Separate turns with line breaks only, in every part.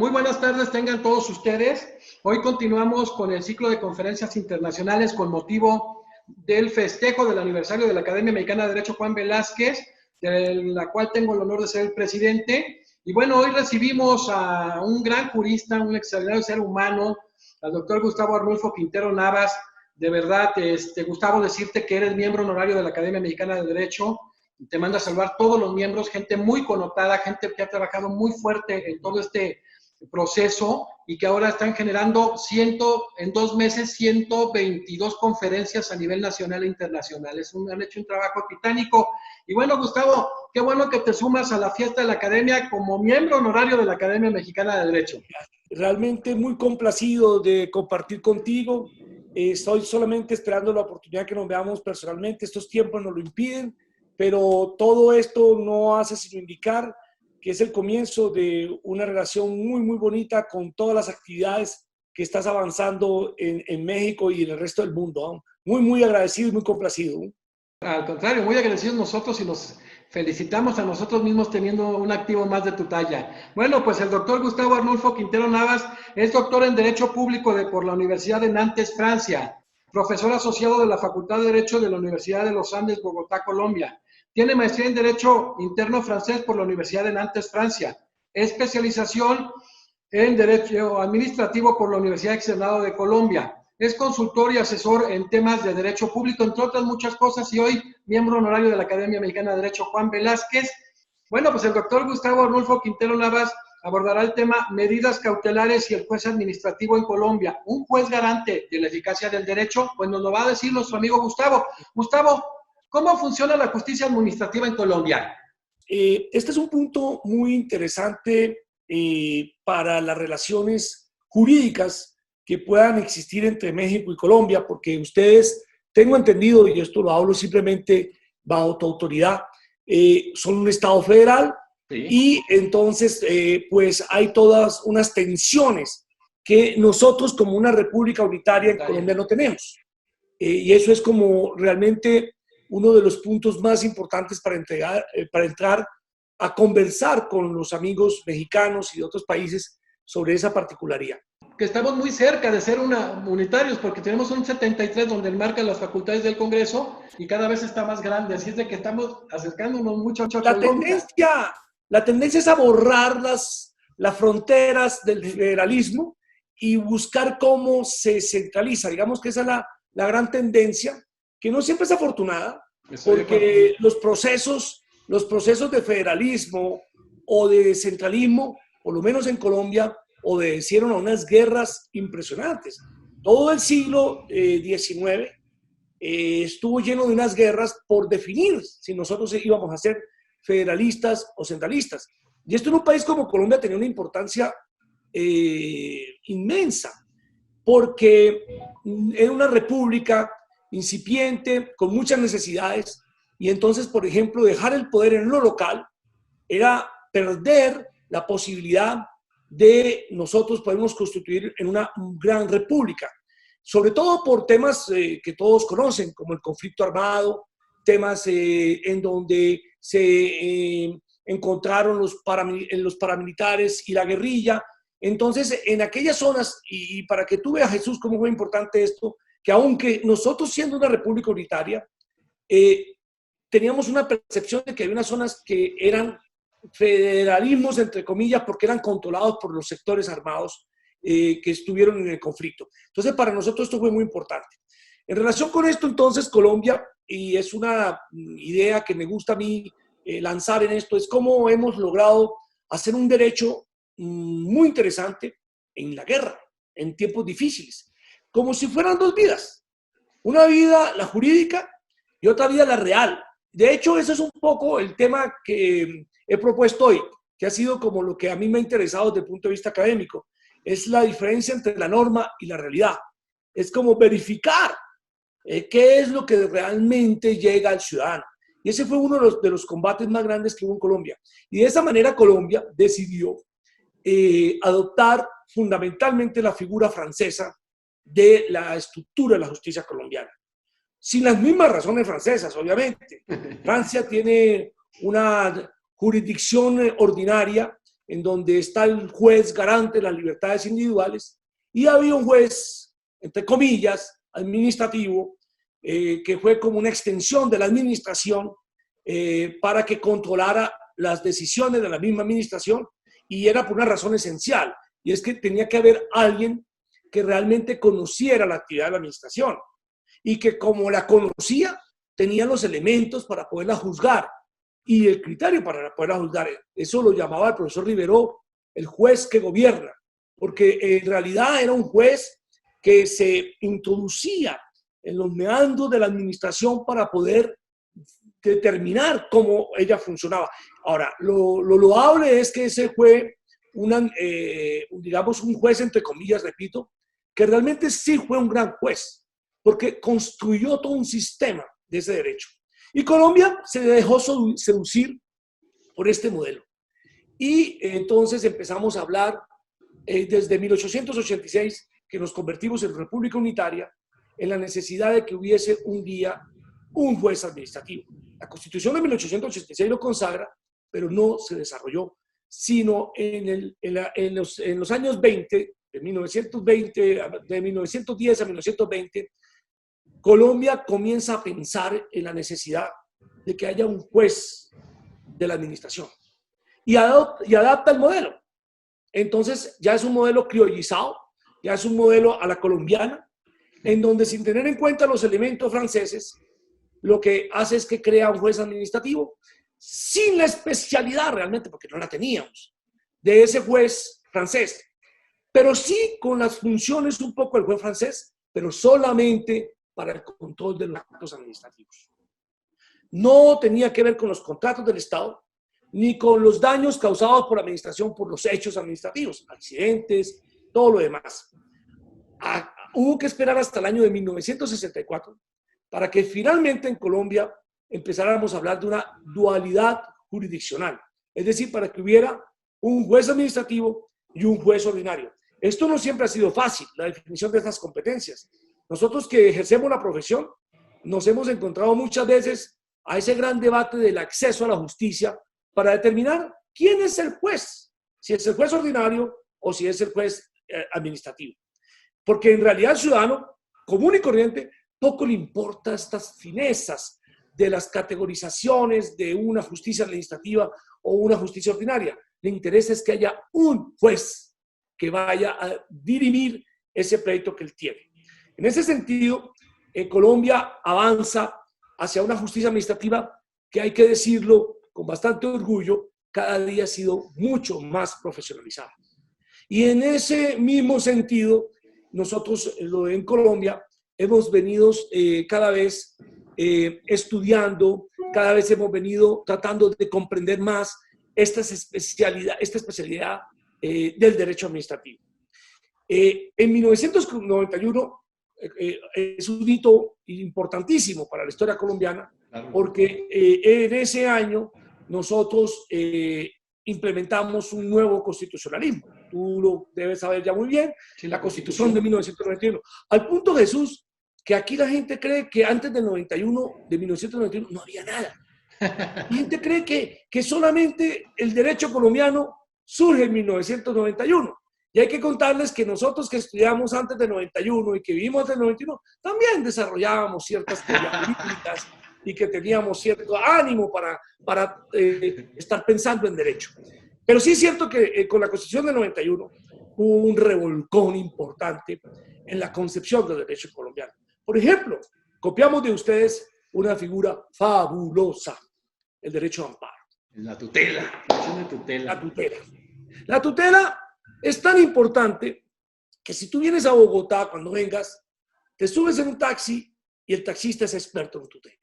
Muy buenas tardes tengan todos ustedes. Hoy continuamos con el ciclo de conferencias internacionales con motivo del festejo del aniversario de la Academia Mexicana de Derecho Juan Velázquez, de la cual tengo el honor de ser el presidente. Y bueno, hoy recibimos a un gran jurista, un extraordinario ser humano, al doctor Gustavo Arnulfo Quintero Navas. De verdad, Gustavo, decirte que eres miembro honorario de la Academia Mexicana de Derecho. Te mando a saludar todos los miembros, gente muy connotada, gente que ha trabajado muy fuerte en todo este proceso y que ahora están generando en 2 meses 122 conferencias a nivel nacional e internacional. Han hecho un trabajo titánico. Y bueno, Gustavo, qué bueno que te sumas a la fiesta de la Academia como miembro honorario de la Academia Mexicana de Derecho.
Realmente muy complacido de compartir contigo. Estoy solamente esperando la oportunidad que nos veamos personalmente. Estos tiempos nos lo impiden, pero todo esto no hace sino indicar que es el comienzo de una relación muy, muy bonita con todas las actividades que estás avanzando en México y en el resto del mundo, ¿eh? Muy, muy agradecido y muy complacido.
Al contrario, muy agradecidos nosotros y nos felicitamos a nosotros mismos teniendo un activo más de tu talla. Bueno, pues el doctor Gustavo Arnulfo Quintero Navas es doctor en Derecho Público por la Universidad de Nantes, Francia, profesor asociado de la Facultad de Derecho de la Universidad de los Andes, Bogotá, Colombia. Tiene maestría en Derecho Interno Francés por la Universidad de Nantes, Francia. Especialización en Derecho Administrativo por la Universidad Externado de Colombia. Es consultor y asesor en temas de derecho público, entre otras muchas cosas, y hoy miembro honorario de la Academia Mexicana de Derecho Juan Velázquez. Bueno, pues el doctor Gustavo Arnulfo Quintero Navas abordará el tema medidas cautelares y el juez administrativo en Colombia. Un juez garante de la eficacia del derecho, pues nos lo va a decir nuestro amigo Gustavo. Gustavo, ¿cómo funciona la justicia administrativa en Colombia?
Este es un punto muy interesante para las relaciones jurídicas que puedan existir entre México y Colombia, porque ustedes, tengo entendido, y esto lo hablo simplemente bajo tu autoridad, son un Estado federal, sí. Y entonces pues hay todas unas tensiones que nosotros como una república unitaria en Colombia no tenemos. Y eso es como realmente uno de los puntos más importantes para entrar a conversar con los amigos mexicanos y de otros países sobre esa particularidad.
Que estamos muy cerca de ser unitarios, porque tenemos un 73 donde enmarcan las facultades del Congreso y cada vez está más grande, así es de que estamos acercándonos mucho a Colombia.
La tendencia es a borrar las fronteras del federalismo y buscar cómo se centraliza. Digamos que esa es la gran tendencia, que no siempre es afortunada, porque los procesos de federalismo o de centralismo, por lo menos en Colombia, obedecieron a unas guerras impresionantes. Todo el siglo XIX estuvo lleno de unas guerras por definir si nosotros íbamos a ser federalistas o centralistas. Y esto en un país como Colombia tenía una importancia inmensa, porque era una república incipiente, con muchas necesidades, y entonces, por ejemplo, dejar el poder en lo local era perder la posibilidad de nosotros podernos constituir en una gran república, sobre todo por temas que todos conocen, como el conflicto armado, temas en donde se encontraron los paramilitares y la guerrilla. Entonces, en aquellas zonas, y para que tú veas, Jesús, cómo fue importante esto, que aunque nosotros siendo una república unitaria, teníamos una percepción de que había unas zonas que eran federalismos, entre comillas, porque eran controlados por los sectores armados que estuvieron en el conflicto. Entonces, para nosotros esto fue muy importante. En relación con esto, entonces, Colombia, y es una idea que me gusta a mí lanzar en esto, es cómo hemos logrado hacer un derecho muy interesante en la guerra, en tiempos difíciles, como si fueran dos vidas. Una vida, la jurídica, y otra vida, la real. De hecho, eso es un poco el tema que he propuesto hoy, que ha sido como lo que a mí me ha interesado desde el punto de vista académico. Es la diferencia entre la norma y la realidad. Es como verificar qué es lo que realmente llega al ciudadano. Y ese fue uno de los combates más grandes que hubo en Colombia. Y de esa manera Colombia decidió adoptar fundamentalmente la figura francesa de la estructura de la justicia colombiana. Sin las mismas razones francesas, obviamente. Francia tiene una jurisdicción ordinaria en donde está el juez garante de las libertades individuales, y había un juez, entre comillas, administrativo, que fue como una extensión de la administración para que controlara las decisiones de la misma administración, y era por una razón esencial, y es que tenía que haber alguien que realmente conociera la actividad de la administración, y que como la conocía, tenía los elementos para poderla juzgar, y el criterio para poderla juzgar. Eso lo llamaba el profesor Rivero el juez que gobierna, porque en realidad era un juez que se introducía en los meandros de la administración para poder determinar cómo ella funcionaba. Ahora, lo loable es que ese fue digamos, un juez, entre comillas, repito, que realmente sí fue un gran juez, porque construyó todo un sistema de ese derecho. Y Colombia se dejó seducir por este modelo. Y entonces empezamos a hablar desde 1886, que nos convertimos en República Unitaria, en la necesidad de que hubiese un día un juez administrativo. La Constitución de 1886 lo consagra, pero no se desarrolló, sino en los años 20, de 1920, de 1910 a 1920, Colombia comienza a pensar en la necesidad de que haya un juez de la administración y adapta el modelo. Entonces ya es un modelo criollizado, ya es un modelo a la colombiana, en donde sin tener en cuenta los elementos franceses, lo que hace es que crea un juez administrativo sin la especialidad realmente, porque no la teníamos, de ese juez francés, pero sí con las funciones un poco del juez francés, pero solamente para el control de los actos administrativos. No tenía que ver con los contratos del Estado, ni con los daños causados por la administración por los hechos administrativos, accidentes, todo lo demás. Hubo que esperar hasta el año de 1964 para que finalmente en Colombia empezáramos a hablar de una dualidad jurisdiccional, es decir, para que hubiera un juez administrativo y un juez ordinario. Esto no siempre ha sido fácil, la definición de estas competencias. Nosotros que ejercemos la profesión nos hemos encontrado muchas veces a ese gran debate del acceso a la justicia para determinar quién es el juez, si es el juez ordinario o si es el juez administrativo. Porque en realidad al ciudadano común y corriente poco le importa estas finezas de las categorizaciones de una justicia administrativa o una justicia ordinaria. Le interesa es que haya un juez que vaya a dirimir ese pleito que él tiene. En ese sentido, Colombia avanza hacia una justicia administrativa que, hay que decirlo con bastante orgullo, cada día ha sido mucho más profesionalizada. Y en ese mismo sentido, nosotros en Colombia hemos venido cada vez estudiando, cada vez hemos venido tratando de comprender más esta especialidad del derecho administrativo. En 1991 es un hito importantísimo para la historia colombiana, porque en ese año nosotros implementamos un nuevo constitucionalismo. Tú lo debes saber ya muy bien, sí, la Constitución de 1991. Al punto, Jesús, que aquí la gente cree que antes del 1991 no había nada. La gente cree que solamente el derecho colombiano surge en 1991. Y hay que contarles que nosotros que estudiamos antes del 91 y que vivimos antes del 91, también desarrollábamos ciertas teorías políticas y que teníamos cierto ánimo para estar pensando en derecho. Pero sí es cierto que con la Constitución del 91 hubo un revolcón importante en la concepción del derecho colombiano. Por ejemplo, copiamos de ustedes una figura fabulosa, el derecho de amparo.
La tutela.
La tutela. La tutela es tan importante que si tú vienes a Bogotá, cuando vengas, te subes en un taxi y el taxista es experto en tutela.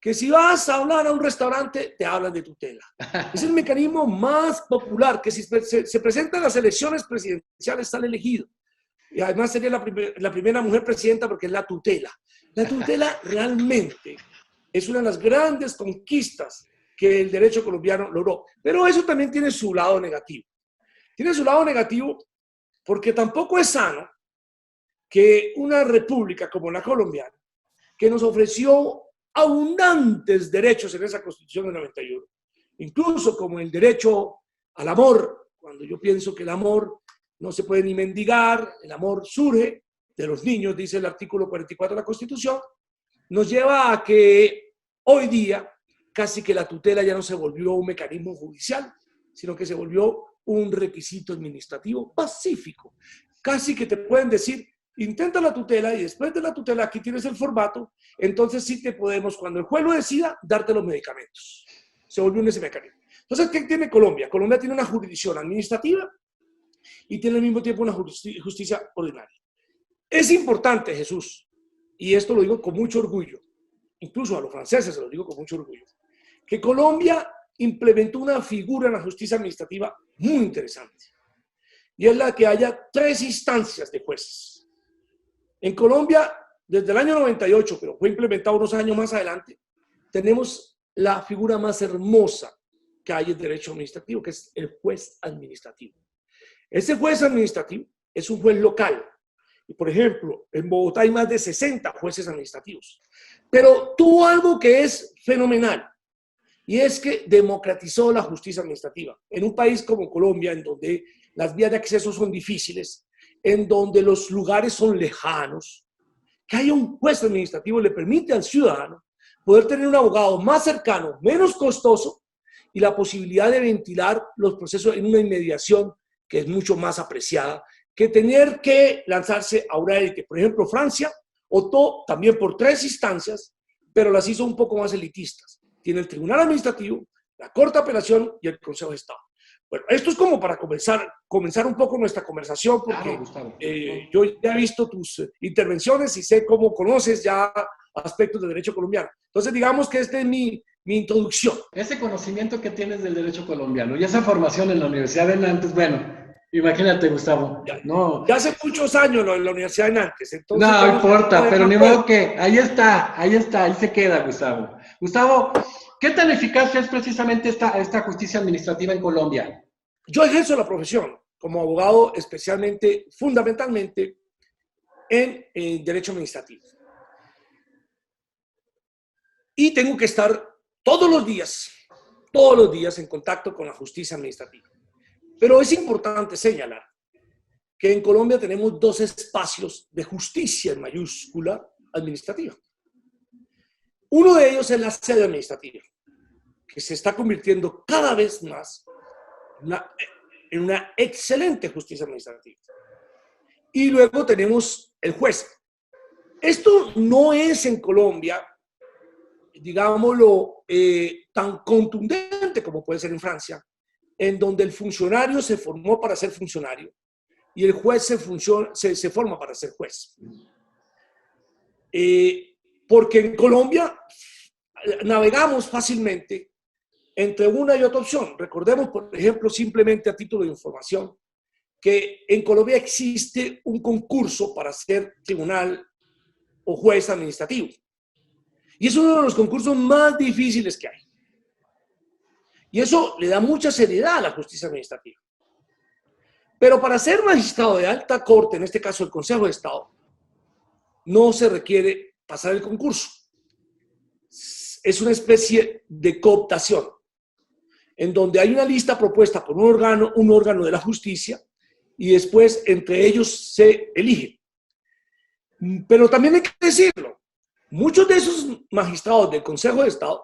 Que si vas a hablar a un restaurante, te hablan de tutela. Es el mecanismo más popular, que si se presentan las elecciones presidenciales, sale elegido. Y además sería la primera mujer presidenta porque es la tutela. La tutela realmente es una de las grandes conquistas que el derecho colombiano logró. Pero eso también tiene su lado negativo. Tiene su lado negativo porque tampoco es sano que una república como la colombiana, que nos ofreció abundantes derechos en esa Constitución del 91, incluso como el derecho al amor, cuando yo pienso que el amor no se puede ni mendigar, el amor surge de los niños, dice el artículo 44 de la Constitución, nos lleva a que hoy día casi que la tutela ya no se volvió un mecanismo judicial, sino que se volvió un requisito administrativo pacífico. Casi que te pueden decir, intenta la tutela y después de la tutela aquí tienes el formato, entonces sí te podemos, cuando el juez lo decida, darte los medicamentos. Se volvió en ese mecanismo. Entonces, ¿qué tiene Colombia? Colombia tiene una jurisdicción administrativa y tiene al mismo tiempo una justicia ordinaria. Es importante, Jesús, y esto lo digo con mucho orgullo, incluso a los franceses se lo digo con mucho orgullo, que Colombia implementó una figura en la justicia administrativa muy interesante, y es la que haya 3 instancias de jueces. En Colombia, desde el año 98, pero fue implementado unos años más adelante, tenemos la figura más hermosa que hay en derecho administrativo, que es el juez administrativo. Ese juez administrativo es un juez local. Y por ejemplo, en Bogotá hay más de 60 jueces administrativos. Pero tuvo algo que es fenomenal, y es que democratizó la justicia administrativa. En un país como Colombia, en donde las vías de acceso son difíciles, en donde los lugares son lejanos, que haya un juez administrativo le permite al ciudadano poder tener un abogado más cercano, menos costoso, y la posibilidad de ventilar los procesos en una inmediación que es mucho más apreciada que tener que lanzarse a una élite. Por ejemplo, Francia optó también por 3 instancias, pero las hizo un poco más elitistas. Tiene el Tribunal Administrativo, la Corte de Apelación y el Consejo de Estado. Bueno, esto es como para comenzar un poco nuestra conversación, porque yo ya he visto tus intervenciones y sé cómo conoces ya aspectos del derecho colombiano. Entonces, digamos que esta es mi introducción.
Ese conocimiento que tienes del derecho colombiano y esa formación en la Universidad de Nantes, bueno, imagínate, Gustavo.
Ya hace muchos años en la Universidad de Nantes. Entonces,
no importa, pero ni modo que ahí está, ahí se queda, Gustavo. Gustavo, ¿qué tan eficaz es precisamente esta justicia administrativa en Colombia?
Yo ejerzo la profesión como abogado, especialmente, fundamentalmente, en derecho administrativo. Y tengo que estar todos los días en contacto con la justicia administrativa. Pero es importante señalar que en Colombia tenemos 2 espacios de justicia en mayúscula administrativa. Uno de ellos es la sede administrativa, que se está convirtiendo cada vez más en una excelente justicia administrativa. Y luego tenemos el juez. Esto no es en Colombia, digámoslo, tan contundente como puede ser en Francia, en donde el funcionario se formó para ser funcionario y el juez se forma para ser juez. Porque en Colombia navegamos fácilmente entre una y otra opción. Recordemos, por ejemplo, simplemente a título de información, que en Colombia existe un concurso para ser tribunal o juez administrativo. Y es uno de los concursos más difíciles que hay. Y eso le da mucha seriedad a la justicia administrativa. Pero para ser magistrado de alta corte, en este caso el Consejo de Estado, no se requiere pasar el concurso. Es una especie de cooptación, en donde hay una lista propuesta por un órgano de la justicia, y después entre ellos se elige. Pero también hay que decirlo, muchos de esos magistrados del Consejo de Estado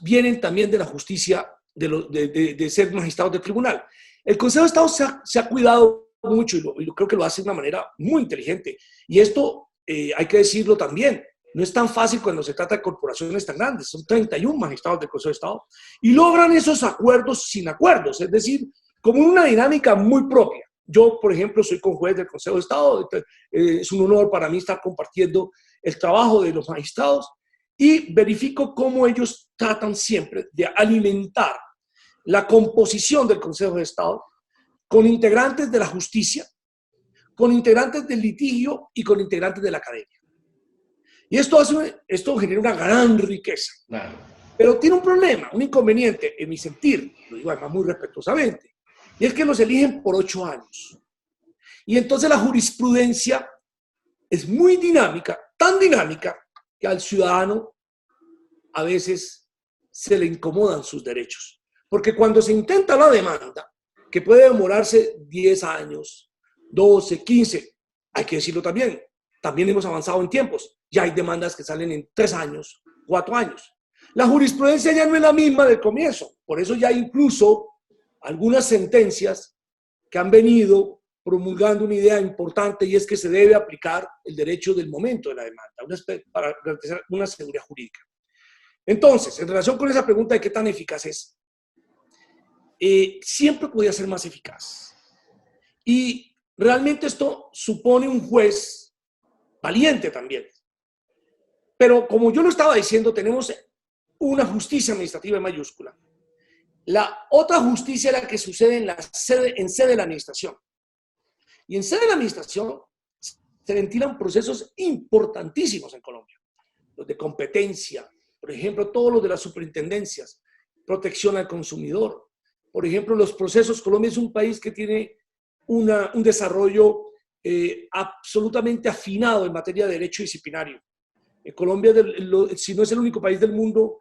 vienen también de la justicia, de ser magistrados de tribunal. El Consejo de Estado se ha cuidado mucho y creo que lo hace de una manera muy inteligente. Y esto hay que decirlo también. No es tan fácil cuando se trata de corporaciones tan grandes. Son 31 magistrados del Consejo de Estado y logran esos acuerdos sin acuerdos, es decir, como una dinámica muy propia. Yo, por ejemplo, soy conjuez del Consejo de Estado. Es un honor para mí estar compartiendo el trabajo de los magistrados y verifico cómo ellos tratan siempre de alimentar la composición del Consejo de Estado con integrantes de la justicia, con integrantes del litigio y con integrantes de la academia. Y esto genera una gran riqueza.
Claro.
Pero tiene un problema, un inconveniente, en mi sentir, lo digo además muy respetuosamente, y es que los eligen por 8 años. Y entonces la jurisprudencia es muy dinámica, tan dinámica, que al ciudadano a veces se le incomodan sus derechos. Porque cuando se intenta la demanda, que puede demorarse 10 años, 12, 15, hay que decirlo también, también hemos avanzado en tiempos. Ya hay demandas que salen en 3 años, 4 años. La jurisprudencia ya no es la misma del comienzo. Por eso ya incluso algunas sentencias que han venido promulgando una idea importante, y es que se debe aplicar el derecho del momento de la demanda para garantizar una seguridad jurídica. Entonces, en relación con esa pregunta de qué tan eficaz es, siempre podía ser más eficaz. Y realmente esto supone un juez valiente también. Pero como yo lo estaba diciendo, tenemos una justicia administrativa en mayúscula. La otra justicia es la que sucede en sede de la administración. Y en sede de la administración se ventilan procesos importantísimos en Colombia. Los de competencia, por ejemplo, todos los de las superintendencias, protección al consumidor. Por ejemplo, los procesos, Colombia es un país que tiene un desarrollo absolutamente afinado en materia de derecho disciplinario. Colombia, si no es el único país del mundo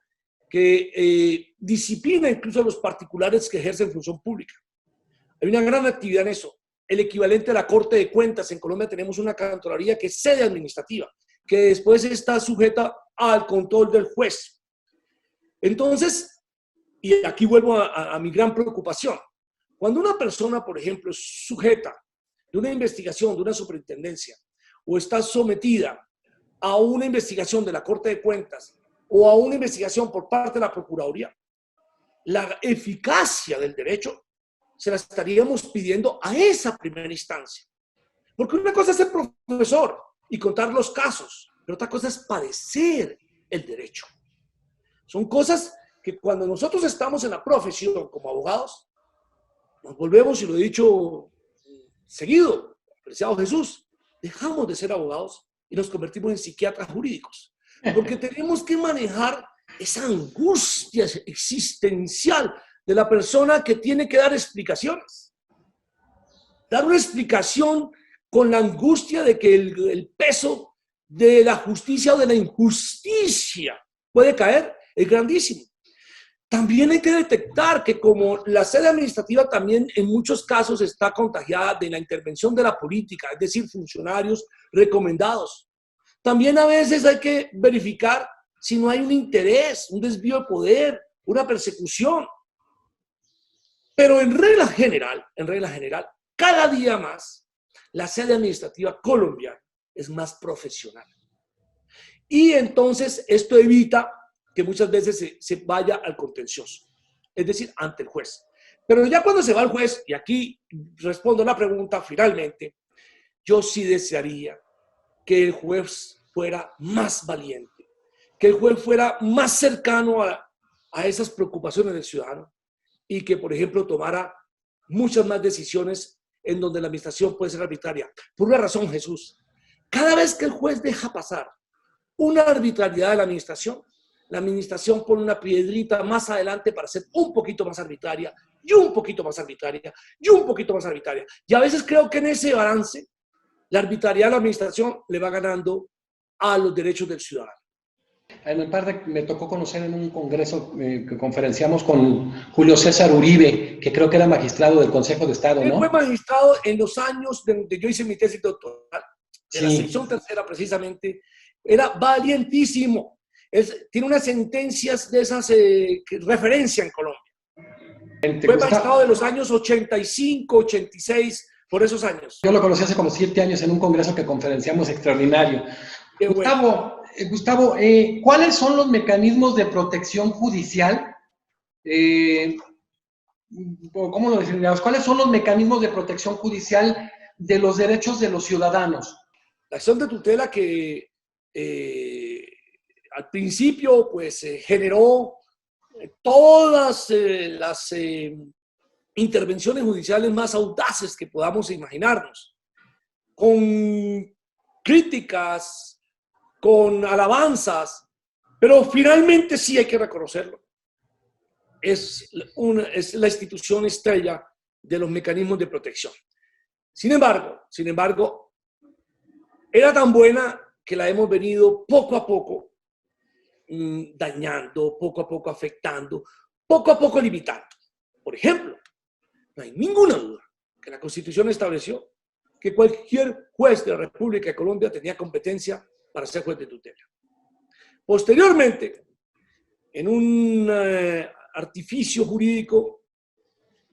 que disciplina incluso a los particulares que ejercen función pública. Hay una gran actividad en eso. El equivalente a la Corte de Cuentas. En Colombia tenemos una Contraloría que es sede administrativa, que después está sujeta al control del juez. Entonces, y aquí vuelvo a mi gran preocupación. Cuando una persona, por ejemplo, es sujeta de una investigación, de una superintendencia, o está sometida a una investigación de la Corte de Cuentas, o a una investigación por parte de la Procuraduría, la eficacia del derecho se la estaríamos pidiendo a esa primera instancia. Porque una cosa es ser profesor y contar los casos, pero otra cosa es padecer el derecho. Son cosas que cuando nosotros estamos en la profesión como abogados, nos volvemos, y lo he dicho seguido, apreciado Jesús, dejamos de ser abogados y nos convertimos en psiquiatras jurídicos. Porque tenemos que manejar esa angustia existencial de la persona que tiene que dar explicaciones. Dar una explicación con la angustia de que el peso de la justicia o de la injusticia puede caer es grandísimo. También hay que detectar que como la sede administrativa también en muchos casos está contagiada de la intervención de la política, es decir, funcionarios recomendados. También a veces hay que verificar si no hay un interés, un desvío de poder, una persecución. Pero en regla general, cada día más, la sede administrativa colombiana es más profesional. Y entonces esto evita que muchas veces se vaya al contencioso, es decir, ante el juez. Pero ya cuando se va al juez, y aquí respondo a la pregunta finalmente, yo sí desearía que el juez fuera más valiente, que el juez fuera más cercano a esas preocupaciones del ciudadano y que, por ejemplo, tomara muchas más decisiones en donde la administración puede ser arbitraria. Por una razón, Jesús, cada vez que el juez deja pasar una arbitrariedad de la administración pone una piedrita más adelante para ser un poquito más arbitraria, y un poquito más arbitraria, y un poquito más arbitraria. Y a veces creo que en ese balance, la arbitrariedad de la administración le va ganando a los derechos del ciudadano.
En parte me tocó conocer en un congreso que conferenciamos con Julio César Uribe, que creo que era magistrado del Consejo de Estado, ¿no?
Él fue magistrado en los años donde yo hice mi tesis doctoral, de la
Sí.
sección tercera precisamente. Era valientísimo. Tiene unas sentencias de esas que referencia en Colombia. Fue magistrado de los años 85, 86, por esos años.
Yo lo conocí hace como 7 años en un congreso que conferenciamos extraordinario.
Qué
Gustavo,
bueno.
Gustavo, ¿cuáles son los mecanismos de protección judicial? ¿Cómo lo definiríamos? ¿Cuáles son los mecanismos de protección judicial de los derechos de los ciudadanos?
La acción de tutela que al principio pues generó todas las intervenciones judiciales más audaces que podamos imaginarnos, con críticas, con alabanzas, pero finalmente sí hay que reconocerlo. Es la institución estrella de los mecanismos de protección. Sin embargo, era tan buena que la hemos venido poco a poco dañando, poco a poco afectando, poco a poco limitando. Por ejemplo, no hay ninguna duda que la Constitución estableció que cualquier juez de la República de Colombia tenía competencia para ser juez de tutela. Posteriormente, en un artificio jurídico,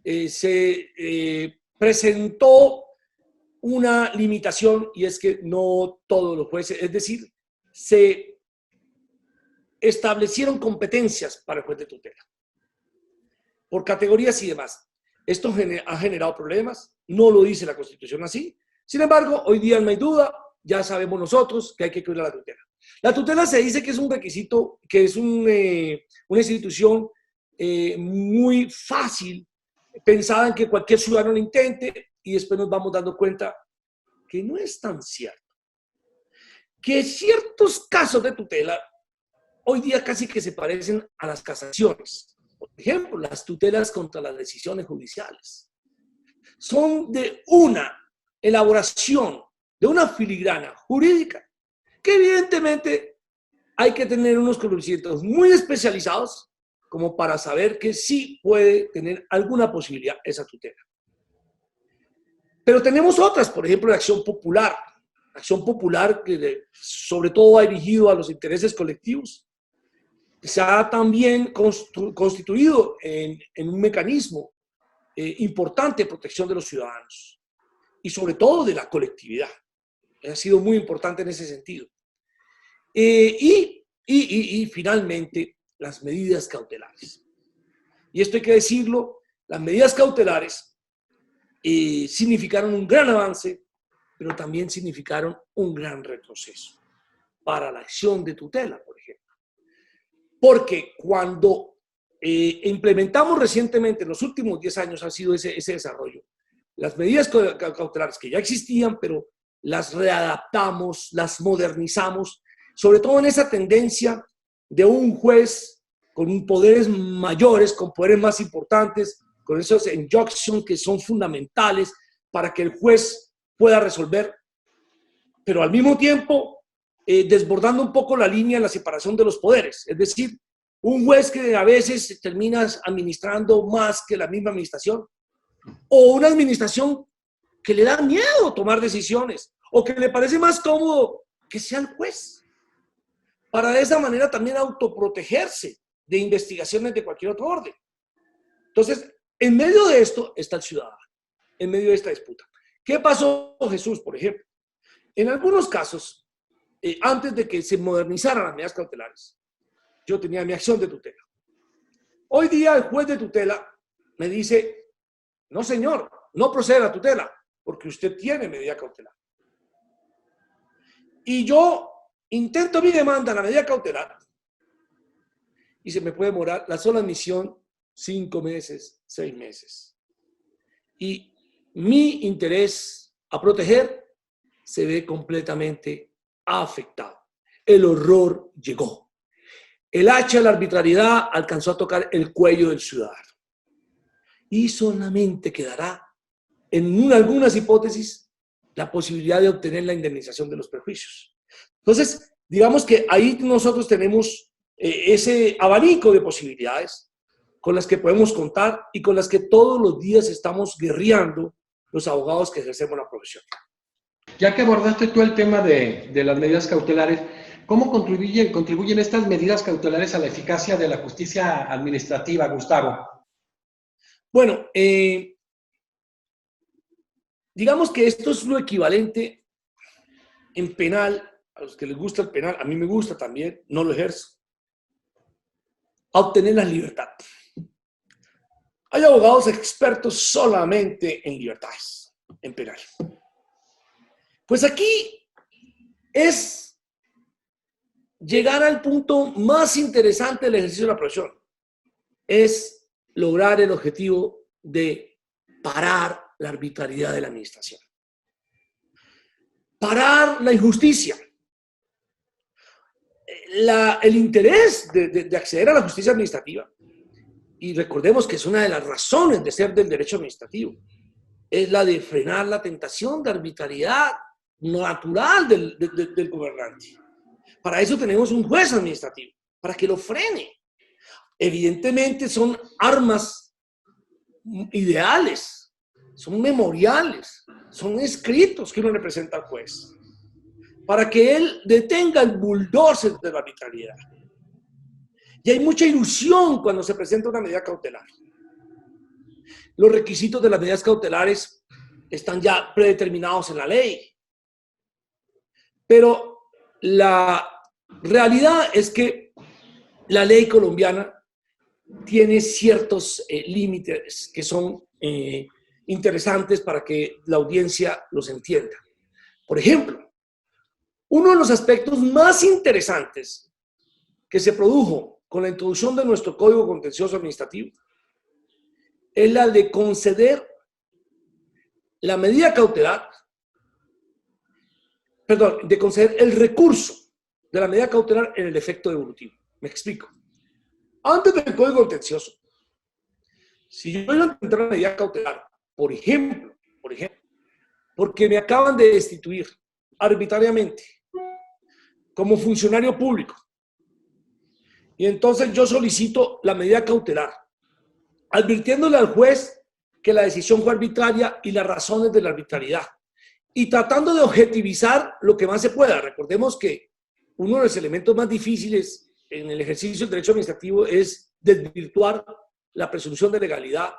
se presentó una limitación, y es que no todos los jueces, es decir, se establecieron competencias para el juez de tutela, por categorías y demás. Esto ha generado problemas, no lo dice la Constitución así. Sin embargo, hoy día no hay duda, ya sabemos nosotros que hay que cuidar la tutela. La tutela se dice que es un requisito, que es una institución muy fácil, pensada en que cualquier ciudadano lo intente, y después nos vamos dando cuenta que no es tan cierto. Que ciertos casos de tutela hoy día casi que se parecen a las casaciones. Por ejemplo, las tutelas contra las decisiones judiciales. Son de una elaboración, de una filigrana jurídica, que evidentemente hay que tener unos conocimientos muy especializados como para saber que sí puede tener alguna posibilidad esa tutela. Pero tenemos otras, por ejemplo, de acción popular. Acción popular que sobre todo va dirigido a los intereses colectivos. Se ha también constituido en un mecanismo importante de protección de los ciudadanos y sobre todo de la colectividad. Ha sido muy importante en ese sentido. Y finalmente, las medidas cautelares. Y esto hay que decirlo, las medidas cautelares significaron un gran avance, pero también significaron un gran retroceso para la acción de tutela, por ejemplo. Porque cuando implementamos recientemente, en los últimos 10 años ha sido ese desarrollo, las medidas cautelares que ya existían, pero las readaptamos, las modernizamos, sobre todo en esa tendencia de un juez con poderes mayores, con poderes más importantes, con esos injunctions que son fundamentales para que el juez pueda resolver, pero al mismo tiempo desbordando un poco la línea en la separación de los poderes. Es decir, un juez que a veces termina administrando más que la misma administración, o una administración que le da miedo tomar decisiones, o que le parece más cómodo que sea el juez, para de esa manera también autoprotegerse de investigaciones de cualquier otro orden. Entonces, en medio de esto está el ciudadano, en medio de esta disputa. ¿Qué pasó con Jesús, por ejemplo? En algunos casos, antes de que se modernizaran las medidas cautelares, yo tenía mi acción de tutela. Hoy día el juez de tutela me dice, no señor, no procede a la tutela, porque usted tiene medida cautelar. Y yo intento mi demanda en la medida cautelar y se me puede demorar la sola admisión 5 meses, 6 meses. Y mi interés a proteger se ve completamente afectado. El horror llegó. El hacha de la arbitrariedad alcanzó a tocar el cuello del ciudadano. Y solamente quedará, en algunas hipótesis, la posibilidad de obtener la indemnización de los perjuicios. Entonces, digamos que ahí nosotros tenemos ese abanico de posibilidades con las que podemos contar y con las que todos los días estamos guerreando los abogados que ejercemos la profesión.
Ya que abordaste tú el tema de las medidas cautelares, ¿cómo contribuyen estas medidas cautelares a la eficacia de la justicia administrativa, Gustavo?
Bueno, digamos que esto es lo equivalente en penal, a los que les gusta el penal, a mí me gusta también, no lo ejerzo, a obtener la libertad. Hay abogados expertos solamente en libertades, en penal. Pues aquí es llegar al punto más interesante del ejercicio de la profesión. Es lograr el objetivo de parar la arbitrariedad de la administración. Parar la injusticia. El interés de acceder a la justicia administrativa, y recordemos que es una de las razones de ser del derecho administrativo, es la de frenar la tentación de arbitrariedad natural del gobernante. Para eso tenemos un juez administrativo, para que lo frene. evidentemente son armas ideales, son memoriales, son escritos que uno le presenta al juez, para que él detenga el bulldozer de la arbitrariedad. Y hay mucha ilusión cuando se presenta una medida cautelar. Los requisitos de las medidas cautelares están ya predeterminados en la ley. Pero la realidad es que la ley colombiana tiene ciertos límites que son interesantes para que la audiencia los entienda. Por ejemplo, uno de los aspectos más interesantes que se produjo con la introducción de nuestro Código Contencioso Administrativo es la de conceder la medida cautelar, perdón, de conceder el recurso de la medida cautelar en el efecto devolutivo. Me explico. Antes del Código Contencioso, si yo iba a intentar una medida cautelar, por ejemplo, porque me acaban de destituir arbitrariamente como funcionario público, y entonces yo solicito la medida cautelar, advirtiéndole al juez que la decisión fue arbitraria y las razones de la arbitrariedad, y tratando de objetivizar lo que más se pueda. Recordemos que uno de los elementos más difíciles en el ejercicio del derecho administrativo es desvirtuar la presunción de legalidad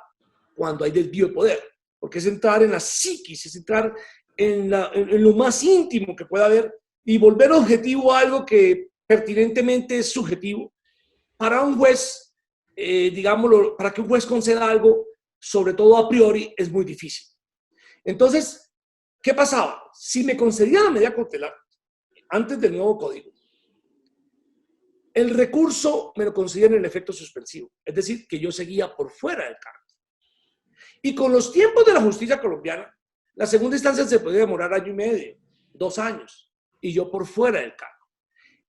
cuando hay desvío de poder, porque es entrar en la psiquis, es entrar en lo más íntimo que pueda haber y volver objetivo algo que pertinentemente es subjetivo. Para un juez, digámoslo, para que un juez conceda algo, sobre todo a priori, es muy difícil. Entonces, ¿qué pasaba? Si me concedía la medida cautelar antes del nuevo código, el recurso me lo concedían en el efecto suspensivo, es decir, que yo seguía por fuera del cargo. Y con los tiempos de la justicia colombiana, la segunda instancia se podía demorar año y medio, 2 años, y yo por fuera del cargo.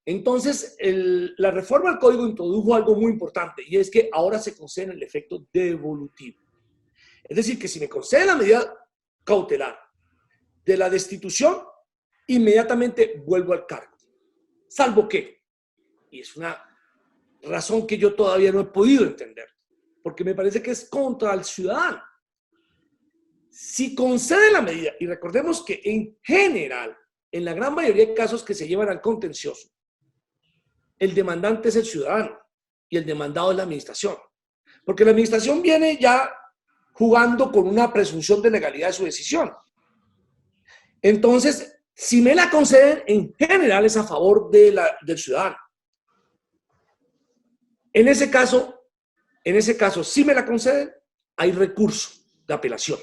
Entonces, la reforma al código introdujo algo muy importante, y es que ahora se concede el efecto devolutivo. Es decir, que si me concede la medida cautelar de la destitución, inmediatamente vuelvo al cargo. Salvo que, y es una razón que yo todavía no he podido entender, porque me parece que es contra el ciudadano. Si concede la medida, y recordemos que en general, en la gran mayoría de casos que se llevan al contencioso, el demandante es el ciudadano y el demandado es la administración. Porque la administración viene ya jugando con una presunción de legalidad de su decisión. Entonces, si me la conceden, en general es a favor del ciudadano. En ese caso, si me la conceden, hay recurso de apelación.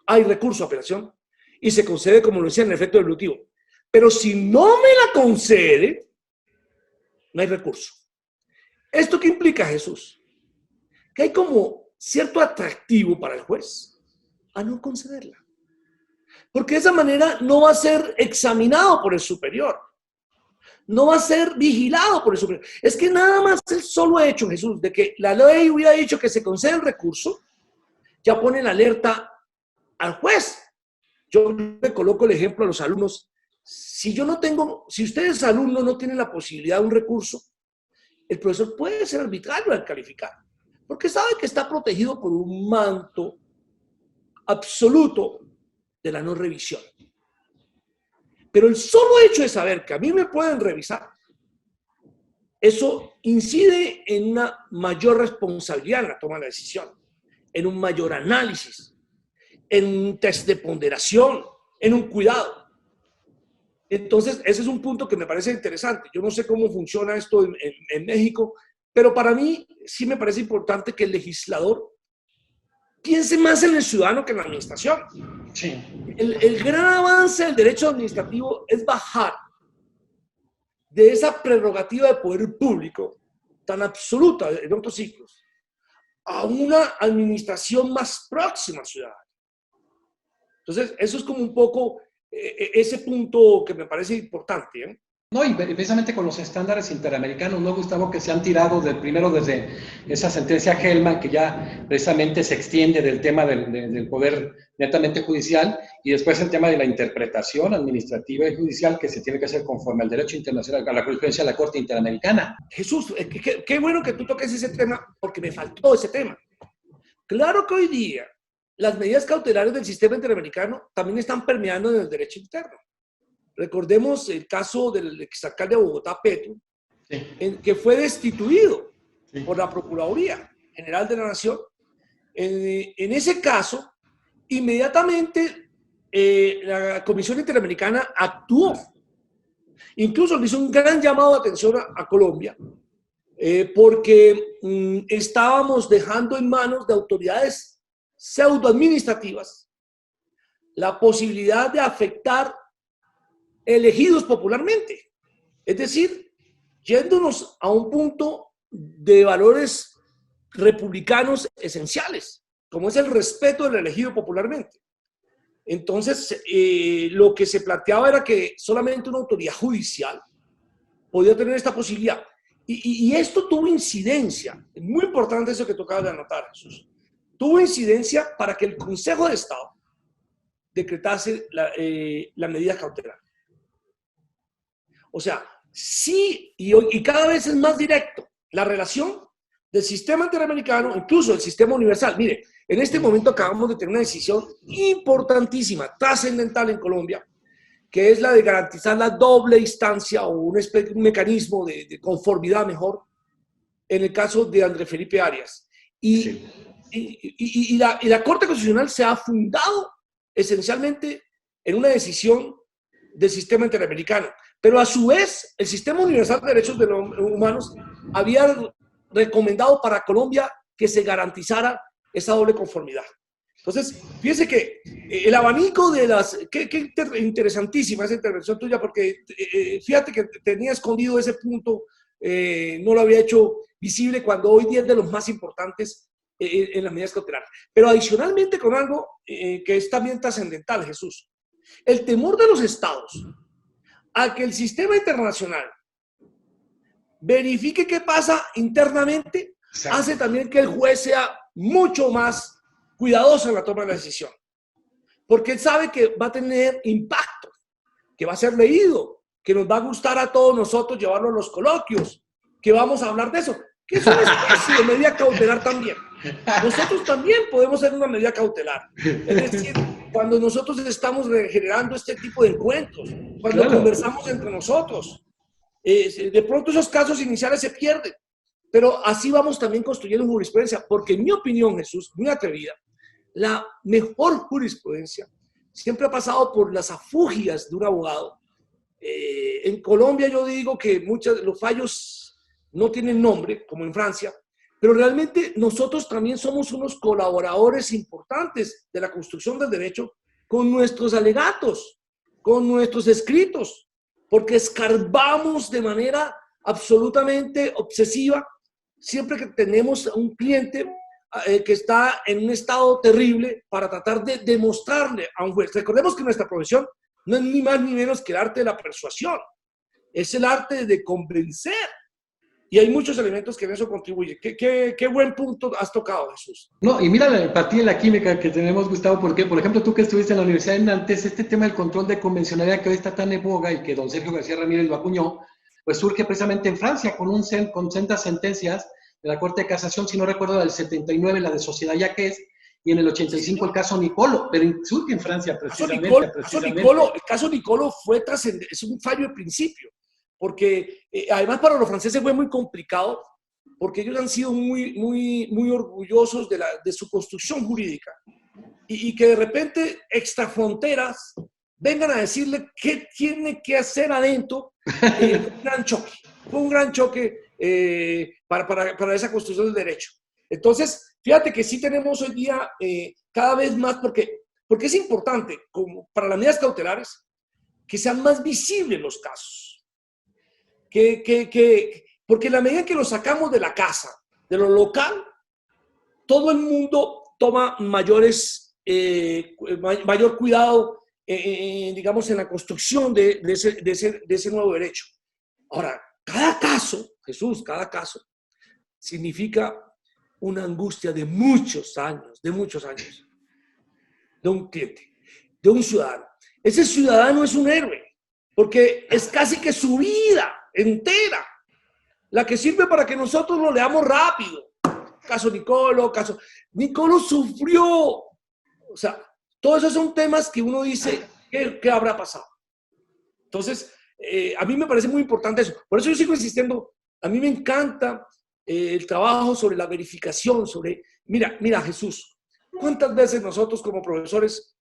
Hay recurso de apelación y se concede, como lo decía, en el efecto devolutivo. Pero si no me la concede, no hay recurso. ¿Esto qué implica, Jesús? Que hay como cierto atractivo para el juez a no concederla. Porque de esa manera no va a ser examinado por el superior. No va a ser vigilado por el superior. Es que nada más el solo hecho, Jesús, de que la ley hubiera dicho que se concede el recurso, ya pone en alerta al juez. Yo le coloco el ejemplo a los alumnos. Si ustedes alumnos no tienen la posibilidad de un recurso, el profesor puede ser arbitrario al calificar, porque sabe que está protegido por un manto absoluto de la no revisión. Pero el solo hecho de saber que a mí me pueden revisar, eso incide en una mayor responsabilidad en la toma de la decisión, en un mayor análisis, en un test de ponderación, en un cuidado. Entonces, ese es un punto que me parece interesante. Yo no sé cómo funciona esto en México, pero para mí sí me parece importante que el legislador piense más en el ciudadano que en la administración.
Sí.
El gran avance del derecho administrativo es bajar de esa prerrogativa de poder público tan absoluta en otros ciclos a una administración más próxima al ciudadano. Entonces, eso es como un poco ese punto que me parece importante, ¿eh?
No, y precisamente con los estándares interamericanos, ¿no, Gustavo? Que se han tirado primero desde esa sentencia Hellman, que ya precisamente se extiende del tema del poder netamente judicial, y después el tema de la interpretación administrativa y judicial que se tiene que hacer conforme al derecho internacional, a la jurisprudencia de la Corte Interamericana.
Jesús, qué bueno que tú toques ese tema, porque me faltó ese tema. Claro que hoy día las medidas cautelares del sistema interamericano también están permeando en el derecho interno. Recordemos el caso del exalcalde de Bogotá, Petro, sí, que fue destituido, sí, por la Procuraduría General de la Nación. En ese caso, inmediatamente la Comisión Interamericana actuó. Incluso le hizo un gran llamado de atención a Colombia, porque estábamos dejando en manos de autoridades pseudoadministrativas la posibilidad de afectar elegidos popularmente. Es decir, yéndonos a un punto de valores republicanos esenciales, como es el respeto del elegido popularmente. Entonces, lo que se planteaba era que solamente una autoridad judicial podía tener esta posibilidad. Y esto tuvo incidencia, es muy importante eso que tú acabas de anotar, Jesús. Tuvo incidencia para que el Consejo de Estado decretase la medida cautelar. O sea, sí, y cada vez es más directo la relación del sistema interamericano, incluso del sistema universal. Mire, en este momento acabamos de tener una decisión importantísima, trascendental en Colombia, que es la de garantizar la doble instancia o un mecanismo de conformidad mejor en el caso de Andrés Felipe Arias. Sí. Y la Corte Constitucional se ha fundado esencialmente en una decisión del sistema interamericano. Pero a su vez, el Sistema Universal de Derechos Humanos había recomendado para Colombia que se garantizara esa doble conformidad. Entonces, fíjese que el abanico de las... Qué interesantísima esa intervención tuya, porque fíjate que tenía escondido ese punto, no lo había hecho visible cuando hoy día es de los más importantes en las medidas cautelares. Pero adicionalmente con algo que es también trascendental, Jesús. El temor de los estados a que el sistema internacional verifique qué pasa internamente, exacto, hace también que el juez sea mucho más cuidadoso en la toma de la decisión. Porque él sabe que va a tener impacto, que va a ser leído, que nos va a gustar a todos nosotros llevarlo a los coloquios, que vamos a hablar de eso, que es una especie de medida cautelar también. Nosotros también podemos hacer una medida cautelar. Es decir, cuando nosotros estamos generando este tipo de encuentros, cuando claro, conversamos entre nosotros, de pronto esos casos iniciales se pierden, pero así vamos también construyendo jurisprudencia, porque en mi opinión, Jesús, muy atrevida, la mejor jurisprudencia siempre ha pasado por las afugias de un abogado. En Colombia yo digo que muchos de los fallos no tienen nombre, como en Francia, pero realmente nosotros también somos unos colaboradores importantes de la construcción del derecho con nuestros alegatos, con nuestros escritos, porque escarbamos de manera absolutamente obsesiva siempre que tenemos a un cliente que está en un estado terrible para tratar de demostrarle a un juez. Recordemos que nuestra profesión no es ni más ni menos que el arte de la persuasión, es el arte de convencer. Y hay muchos elementos que en eso contribuyen. Qué buen punto has tocado, Jesús.
No, y mira la empatía y la química que tenemos, Gustavo, porque, por ejemplo, tú que estuviste en la Universidad de Nantes, este tema del control de convencionalidad que hoy está tan en boga y que don Sergio García Ramírez lo acuñó, pues surge precisamente en Francia con sendas sentencias de la Corte de Casación, si no recuerdo, del 79, la de Sociedad Yaqués, y en el 85 el caso Nicolo, pero surge en Francia precisamente.
El caso Nicolo fue es un fallo de principio. Porque además para los franceses fue muy complicado, porque ellos han sido muy orgullosos de su construcción jurídica y que de repente extrafronteras vengan a decirle qué tiene que hacer adentro. Fue un gran choque para esa construcción del derecho. Entonces, fíjate que sí tenemos hoy día cada vez más, porque es importante como para las medidas cautelares que sean más visibles los casos. Porque en la medida que lo sacamos de la casa, de lo local, todo el mundo toma mayor cuidado, digamos, en la construcción de ese nuevo derecho. Ahora, cada caso, Jesús, cada caso, significa una angustia de muchos años, de un cliente, de un ciudadano. Ese ciudadano es un héroe, porque es casi que su vida entera la que sirve para que nosotros lo leamos rápido. Caso Nicolo, Nicolo sufrió. O sea, todos esos son temas que uno dice, ¿qué habrá pasado? Entonces, a mí me parece muy importante eso. Por eso yo sigo insistiendo, a mí me encanta el trabajo sobre la verificación, mira Jesús, ¿cuántas veces nosotros como profesores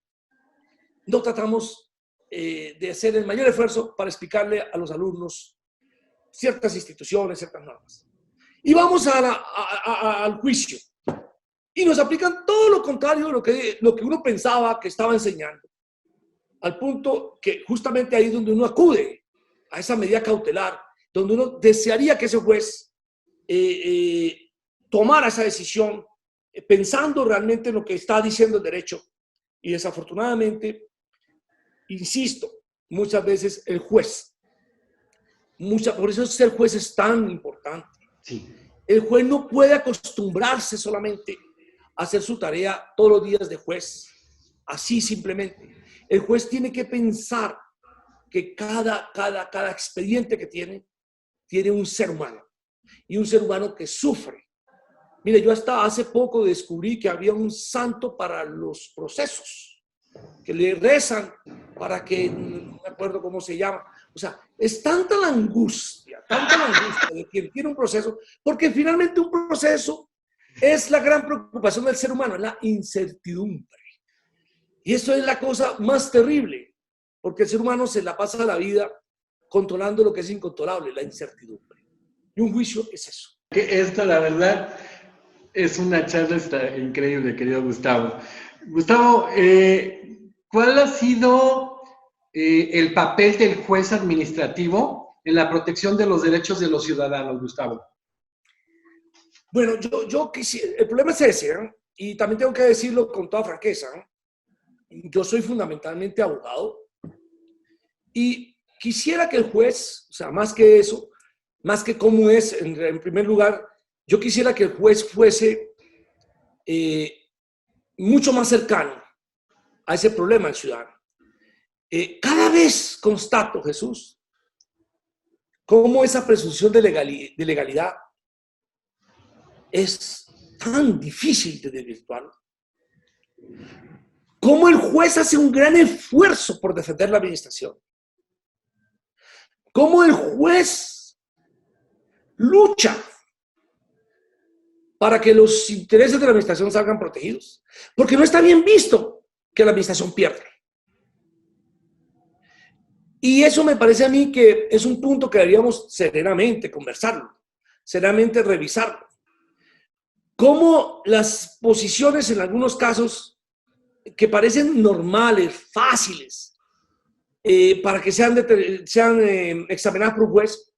no tratamos de hacer el mayor esfuerzo para explicarle a los alumnos ciertas instituciones, ciertas normas? Y vamos al juicio y nos aplican todo lo contrario de lo que uno pensaba que estaba enseñando, al punto que justamente ahí es donde uno acude a esa medida cautelar, donde uno desearía que ese juez tomara esa decisión pensando realmente en lo que está diciendo el derecho. Y desafortunadamente, insisto, muchas veces el juez, por eso ser juez es tan importante.
Sí.
El juez no puede acostumbrarse solamente a hacer su tarea todos los días de juez, así simplemente. El juez tiene que pensar que cada expediente que tiene un ser humano, y un ser humano que sufre. Mire, yo hasta hace poco descubrí que había un santo para los procesos, que le rezan para que, no me acuerdo cómo se llama. O sea, es tanta la angustia de quien tiene un proceso, porque finalmente un proceso es la gran preocupación del ser humano, es la incertidumbre. Y eso es la cosa más terrible, porque el ser humano se la pasa la vida controlando lo que es incontrolable, la incertidumbre. Y un juicio es eso.
Que esto, la verdad, es una charla increíble, querido Gustavo. Gustavo, ¿cuál ha sido el papel del juez administrativo en la protección de los derechos de los ciudadanos, Gustavo?
Bueno, yo quisiera, el problema es ese, ¿eh? Y también tengo que decirlo con toda franqueza, ¿eh? Yo soy fundamentalmente abogado y quisiera que el juez, o sea, más que eso, más que cómo es, en primer lugar, yo quisiera que el juez fuese mucho más cercano a ese problema del ciudadano. Cada vez constato, Jesús, cómo esa presunción de legalidad es tan difícil de desvirtuar. Cómo el juez hace un gran esfuerzo por defender la administración. Cómo el juez lucha para que los intereses de la administración salgan protegidos. Porque no está bien visto que la administración pierda. Y eso me parece a mí que es un punto que deberíamos serenamente conversarlo, serenamente revisarlo. Cómo las posiciones en algunos casos que parecen normales, fáciles, para que sean examinadas por un juez,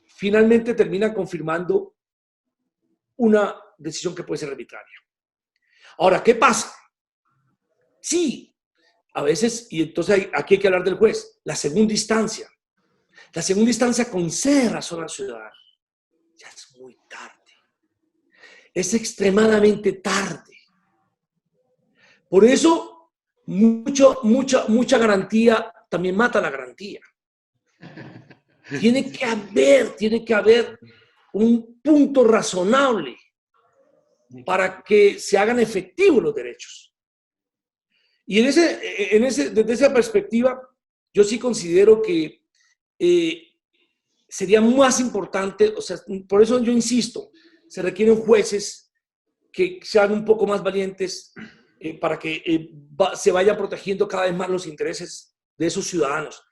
finalmente terminan confirmando una decisión que puede ser arbitraria. Ahora, ¿qué pasa? Sí, a veces, y entonces aquí hay que hablar del juez, la segunda instancia. La segunda instancia concede razón al ciudadano. Ya es muy tarde. Es extremadamente tarde. Por eso, mucha garantía también mata la garantía. Tiene que haber un punto razonable para que se hagan efectivos los derechos. Y desde esa perspectiva, yo sí considero que sería más importante, o sea, por eso yo insisto, se requieren jueces que sean un poco más valientes para que se vayan protegiendo cada vez más los intereses de esos ciudadanos.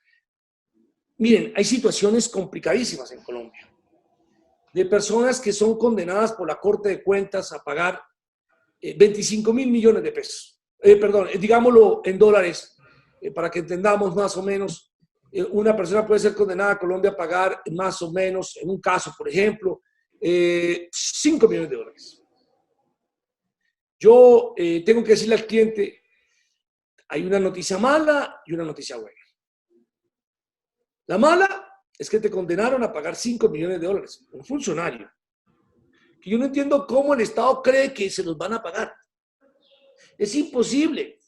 Miren, hay situaciones complicadísimas en Colombia, de personas que son condenadas por la Corte de Cuentas a pagar 25 mil millones de pesos. Digámoslo en dólares, para que entendamos más o menos, una persona puede ser condenada a Colombia a pagar más o menos, en un caso, por ejemplo, 5 millones de dólares. Yo tengo que decirle al cliente, hay una noticia mala y una noticia buena. La mala es que te condenaron a pagar 5 millones de dólares. Un funcionario. Que yo no entiendo cómo el Estado cree que se los van a pagar. Es imposible.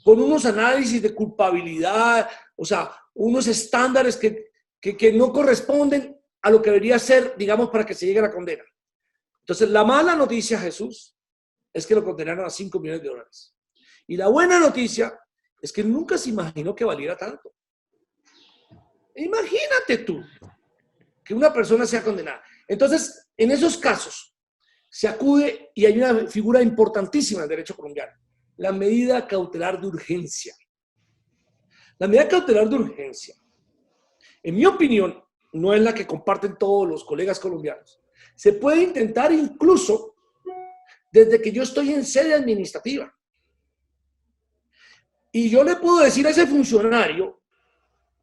Con unos análisis de culpabilidad, o sea, unos estándares que no corresponden a lo que debería ser, digamos, para que se llegue a la condena. Entonces, la mala noticia, Jesús, es que lo condenaron a 5 millones de dólares. Y la buena noticia es que nunca se imaginó que valiera tanto. Imagínate tú que una persona sea condenada. Entonces, en esos casos, se acude y hay una figura importantísima en el derecho colombiano, la medida cautelar de urgencia. La medida cautelar de urgencia, en mi opinión, no es la que comparten todos los colegas colombianos. Se puede intentar incluso desde que yo estoy en sede administrativa. Y yo le puedo decir a ese funcionario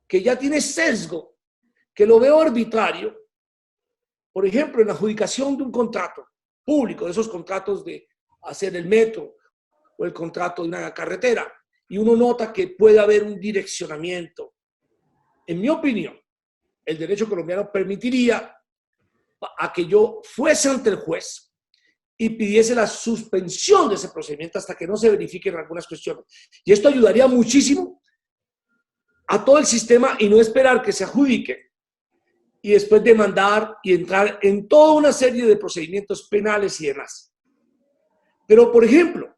que ya tiene sesgo, que lo veo arbitrario, por ejemplo, en la adjudicación de un contrato público, de esos contratos de hacer el metro o el contrato de una carretera, y uno nota que puede haber un direccionamiento. En mi opinión, el derecho colombiano permitiría a que yo fuese ante el juez y pidiese la suspensión de ese procedimiento hasta que no se verifiquen algunas cuestiones. Y esto ayudaría muchísimo a todo el sistema y no esperar que se adjudique y después demandar y entrar en toda una serie de procedimientos penales y demás. Pero, por ejemplo,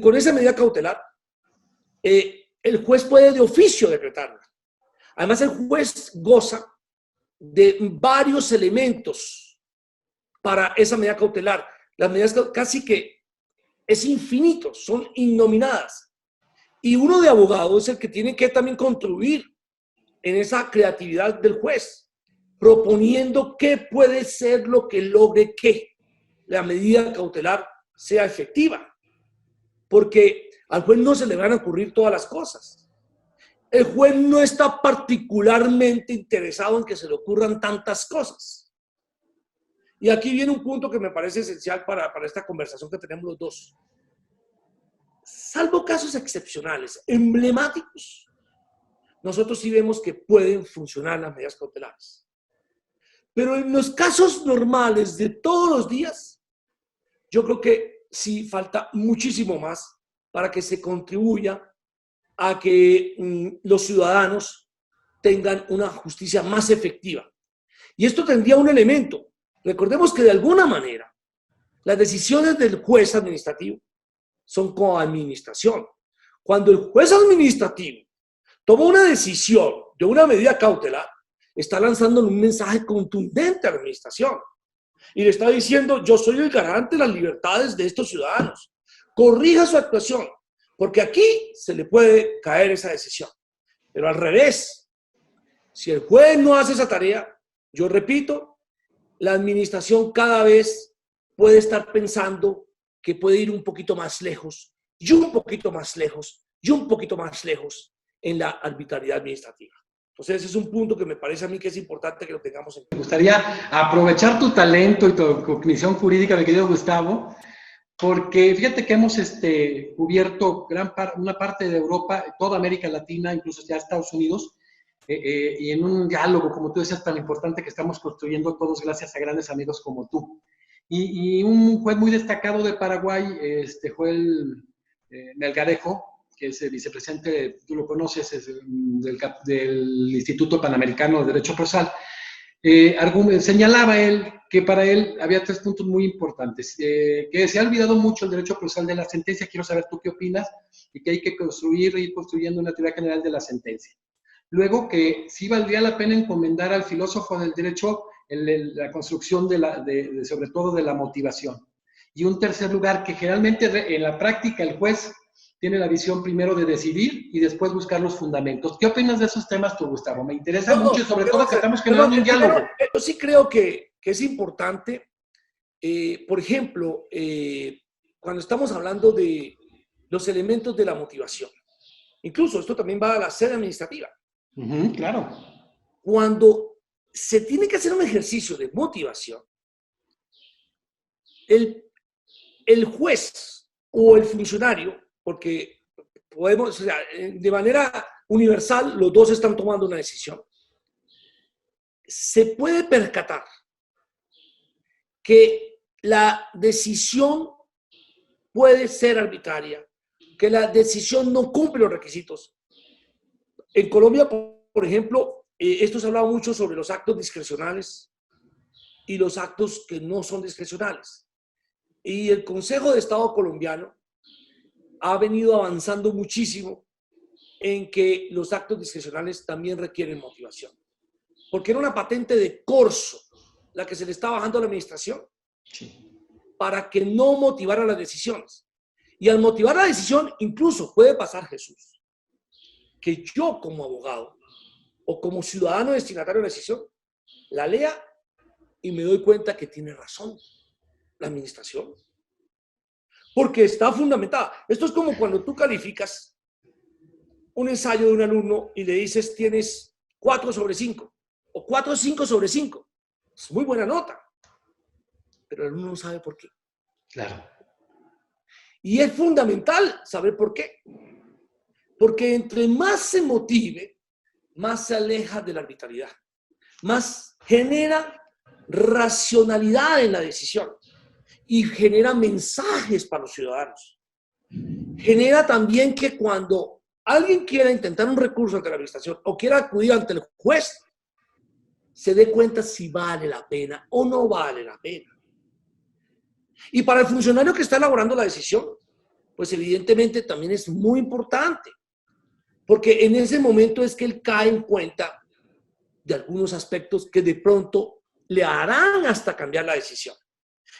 con esa medida cautelar, el juez puede de oficio decretarla. Además, el juez goza de varios elementos para esa medida cautelar. Las medidas casi que es infinito, son innominadas. Y uno de abogado es el que tiene que también contribuir en esa creatividad del juez, proponiendo qué puede ser lo que logre que la medida cautelar sea efectiva. Porque al juez no se le van a ocurrir todas las cosas. El juez no está particularmente interesado en que se le ocurran tantas cosas. Y aquí viene un punto que me parece esencial para esta conversación que tenemos los dos. Salvo casos excepcionales, emblemáticos, nosotros sí vemos que pueden funcionar las medidas cautelares. Pero en los casos normales de todos los días, yo creo que sí falta muchísimo más para que se contribuya a que los ciudadanos tengan una justicia más efectiva. Y esto tendría un elemento. Recordemos que de alguna manera las decisiones del juez administrativo son coadministración. Cuando el juez administrativo toma una decisión de una medida cautelar, está lanzando un mensaje contundente a la administración y le está diciendo: yo soy el garante de las libertades de estos ciudadanos, corrija su actuación, porque aquí se le puede caer esa decisión. Pero al revés, si el juez no hace esa tarea, yo repito, la administración cada vez puede estar pensando que puede ir un poquito más lejos, y un poquito más lejos, y un poquito más lejos en la arbitrariedad administrativa. Entonces, ese es un punto que me parece a mí que es importante que lo tengamos en cuenta.
Me gustaría aprovechar tu talento y tu cognición jurídica, mi querido Gustavo, porque fíjate que hemos cubierto una parte de Europa, toda América Latina, incluso ya Estados Unidos, y en un diálogo, como tú decías, tan importante que estamos construyendo todos gracias a grandes amigos como tú. Y un juez muy destacado de Paraguay fue el Melgarejo, que es el vicepresidente, tú lo conoces, es del Instituto Panamericano de Derecho Procesal. Señalaba él que para él había 3 puntos muy importantes, que se ha olvidado mucho el derecho procesal de la sentencia. Quiero saber tú qué opinas, y que hay que ir construyendo una teoría general de la sentencia. Luego, que sí valdría la pena encomendar al filósofo del derecho la construcción sobre todo de la motivación. Y un tercer lugar, que generalmente en la práctica el juez tiene la visión primero de decidir y después buscar los fundamentos. ¿Qué opinas de esos temas tú, Gustavo? Me interesa mucho, y sobre todo que estamos generando un diálogo.
Yo sí creo que es importante, por ejemplo, cuando estamos hablando de los elementos de la motivación. Incluso esto también va a la sede administrativa.
Claro.
Cuando se tiene que hacer un ejercicio de motivación, el juez o el funcionario, porque podemos, o sea, de manera universal, los dos están tomando una decisión. Se puede percatar que la decisión puede ser arbitraria, que la decisión no cumple los requisitos. En Colombia, por ejemplo, esto se ha hablado mucho sobre los actos discrecionales y los actos que no son discrecionales. Y el Consejo de Estado colombiano ha venido avanzando muchísimo en que los actos discrecionales también requieren motivación. Porque era una patente de corso la que se le está bajando a la administración para que no motivara las decisiones. Y al motivar la decisión, incluso puede pasar, Jesús, que yo como abogado o como ciudadano destinatario de la decisión, la lea y me doy cuenta que tiene razón la administración. Porque está fundamentada. Esto es como cuando tú calificas un ensayo de un alumno y le dices tienes 4/5 o 4/5/5. Es muy buena nota, pero el alumno no sabe por qué.
Claro.
Y es fundamental saber por qué. Porque entre más se motive, más se aleja de la arbitrariedad, más genera racionalidad en la decisión y genera mensajes para los ciudadanos. Genera también que cuando alguien quiera intentar un recurso ante la administración o quiera acudir ante el juez, se dé cuenta si vale la pena o no vale la pena. Y para el funcionario que está elaborando la decisión, pues evidentemente también es muy importante, porque en ese momento es que él cae en cuenta de algunos aspectos que de pronto le harán hasta cambiar la decisión.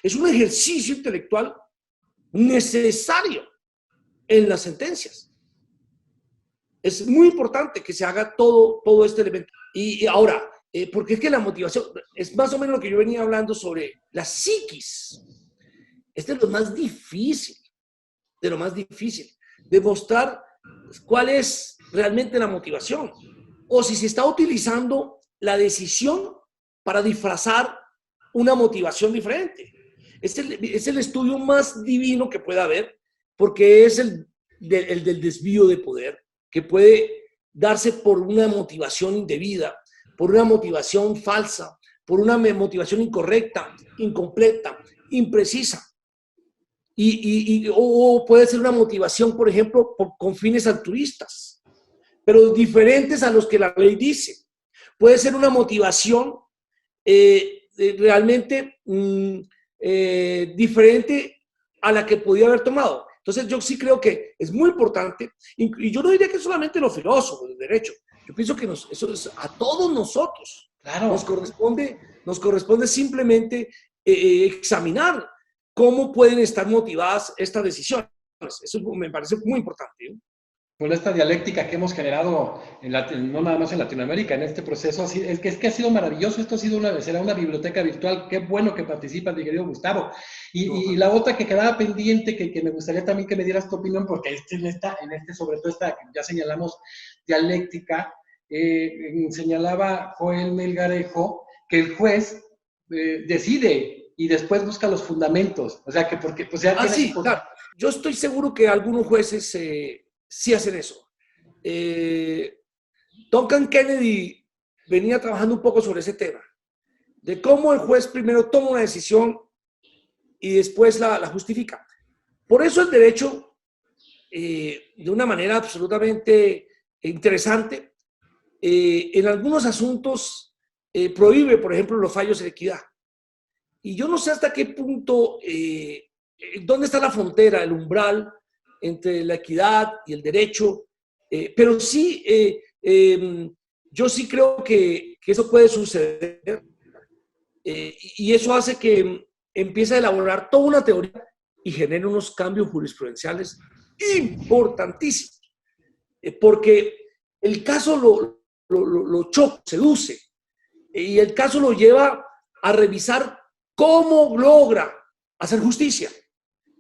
Es un ejercicio intelectual necesario en las sentencias. Es muy importante que se haga todo este elemento. Y ahora, porque es que la motivación es más o menos lo que yo venía hablando sobre la psiquis. Este es lo más difícil, demostrar cuál es realmente la motivación o si se está utilizando la decisión para disfrazar una motivación diferente. Es el estudio más divino que pueda haber, porque es el del desvío de poder, que puede darse por una motivación indebida, por una motivación falsa, por una motivación incorrecta, incompleta, imprecisa. O puede ser una motivación, por ejemplo, con fines altruistas, pero diferentes a los que la ley dice. Puede ser una motivación realmente diferente a la que podía haber tomado. Entonces yo sí creo que es muy importante, y yo no diría que solamente los filósofos del derecho, yo pienso que eso es a todos nosotros.
Claro.
Nos corresponde simplemente examinar cómo pueden estar motivadas estas decisiones. Eso me parece muy importante, ¿eh?
Con esta dialéctica que hemos generado, no nada más en Latinoamérica, en este proceso, es que ha sido maravilloso. Esto será una biblioteca virtual. Qué bueno que participas, mi querido Gustavo. Y la otra que quedaba pendiente, que me gustaría también que me dieras tu opinión, porque sobre todo esta que ya señalamos, dialéctica, señalaba Joel Melgarejo que el juez decide y después busca los fundamentos. O sea, que porque... Pues ya
sí, claro. Yo estoy seguro que algunos jueces... sí hacen eso. Duncan Kennedy venía trabajando un poco sobre ese tema, de cómo el juez primero toma una decisión y después la justifica. Por eso el derecho, de una manera absolutamente interesante, en algunos asuntos prohíbe, por ejemplo, los fallos de equidad. Y yo no sé hasta qué punto, dónde está la frontera, el umbral entre la equidad y el derecho, pero sí, yo sí creo que eso puede suceder, y eso hace que empiece a elaborar toda una teoría y genere unos cambios jurisprudenciales importantísimos, porque el caso lo choca, seduce, y el caso lo lleva a revisar cómo logra hacer justicia.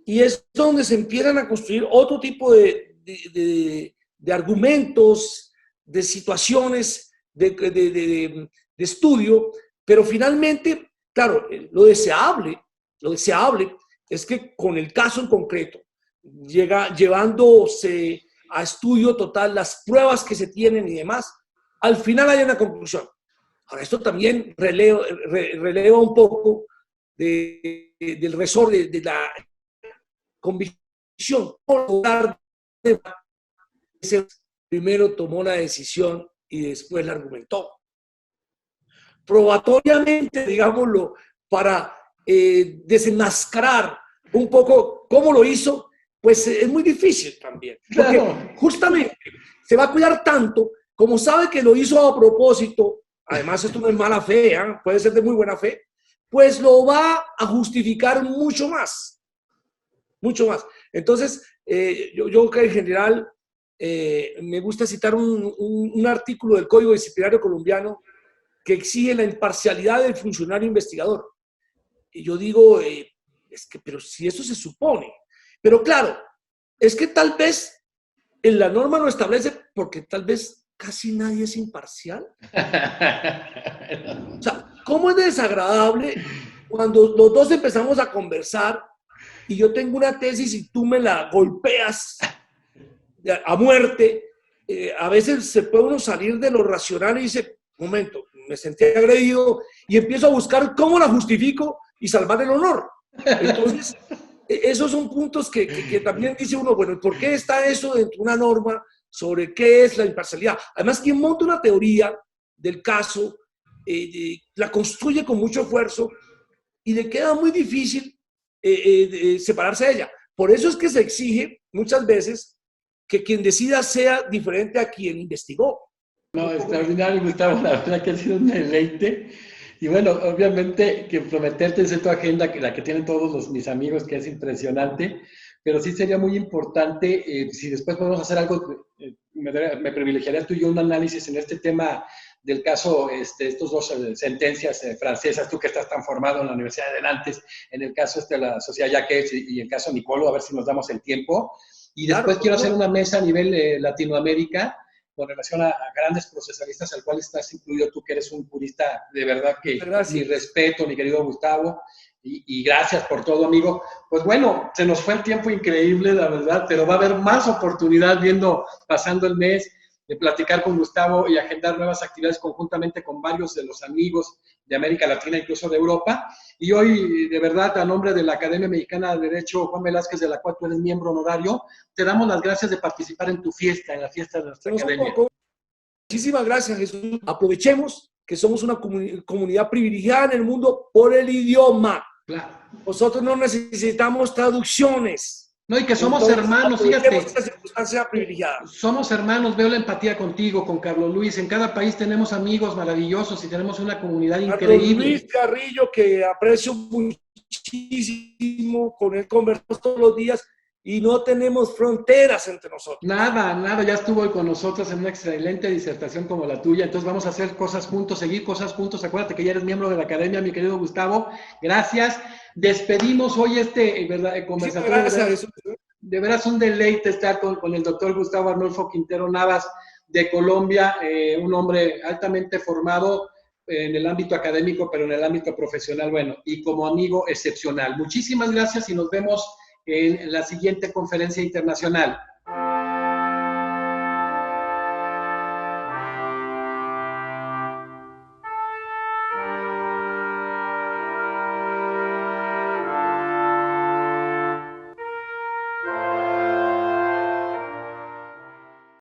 Y es donde se empiezan a construir otro tipo de argumentos, de situaciones, de estudio, pero finalmente, claro, lo deseable es que con el caso en concreto, llevándose a estudio total las pruebas que se tienen y demás, al final hay una conclusión. Ahora, esto también releva un poco del resort de la convicción. Primero tomó la decisión y después la argumentó. Probatoriamente, digámoslo, para desenmascarar un poco cómo lo hizo, pues es muy difícil también. Porque justamente se va a cuidar tanto, como sabe que lo hizo a propósito, además esto no es mala fe, ¿eh? Puede ser de muy buena fe, pues lo va a justificar mucho más. Mucho más. Entonces, yo que en general me gusta citar un artículo del Código Disciplinario colombiano que exige la imparcialidad del funcionario investigador. Y yo digo, es que, pero si eso se supone. Pero claro, es que tal vez en la norma lo establece porque tal vez casi nadie es imparcial. O sea, ¿cómo es desagradable cuando los dos empezamos a conversar y yo tengo una tesis y tú me la golpeas a muerte? A veces se puede uno salir de lo racional y dice, un momento, me sentí agredido y empiezo a buscar cómo la justifico y salvar el honor. Entonces, esos son puntos que también dice uno, bueno, ¿por qué está eso dentro de una norma sobre qué es la imparcialidad? Además, quien monta una teoría del caso, la construye con mucho esfuerzo y le queda muy difícil separarse de ella. Por eso es que se exige muchas veces que quien decida sea diferente a quien investigó.
No, extraordinario, Gustavo, la verdad que ha sido un deleite. Y bueno, obviamente que prometerte en tu agenda, que la que tienen todos mis amigos, que es impresionante, pero sí sería muy importante, si después podemos hacer algo, me privilegiaría tú y yo un análisis en este tema del caso, estos dos sentencias francesas, tú que estás tan formado en la Universidad de Nantes, en el caso de la Sociedad Jacques y el caso Nicolo, a ver si nos damos el tiempo. Y después quiero hacer una mesa a nivel Latinoamérica, con relación a grandes procesalistas, al cual estás incluido tú, que eres un jurista de verdad que mi respeto, mi querido Gustavo, y gracias por todo, amigo. Pues bueno, se nos fue el tiempo increíble, la verdad, pero va a haber más oportunidad pasando el mes, de platicar con Gustavo y agendar nuevas actividades conjuntamente con varios de los amigos de América Latina, incluso de Europa. Y hoy, de verdad, a nombre de la Academia Mexicana de Derecho Juan Velázquez, de la cual tú eres miembro honorario, te damos las gracias de participar en tu fiesta, en la fiesta de nuestra academia.
Muchísimas gracias, Jesús. Aprovechemos que somos una comunidad privilegiada en el mundo por el idioma. Claro. Nosotros no necesitamos traducciones.
No, y que somos hermanos, fíjate.
Esta circunstancia privilegiada.
Somos hermanos, veo la empatía contigo, con Carlos Luis. En cada país tenemos amigos maravillosos y tenemos una comunidad increíble.
Carlos Luis Carrillo, que aprecio muchísimo, con él conversamos todos los días y no tenemos fronteras entre nosotros.
Nada, ya estuvo hoy con nosotros en una excelente disertación como la tuya. Entonces vamos a hacer cosas juntos, seguir cosas juntos. Acuérdate que ya eres miembro de la academia, mi querido Gustavo. Gracias. Despedimos hoy conversatorio.
Gracias.
De veras un deleite estar con el doctor Gustavo Arnulfo Quintero Navas de Colombia, un hombre altamente formado en el ámbito académico, pero en el ámbito profesional, bueno, y como amigo excepcional. Muchísimas gracias y nos vemos en la siguiente conferencia internacional.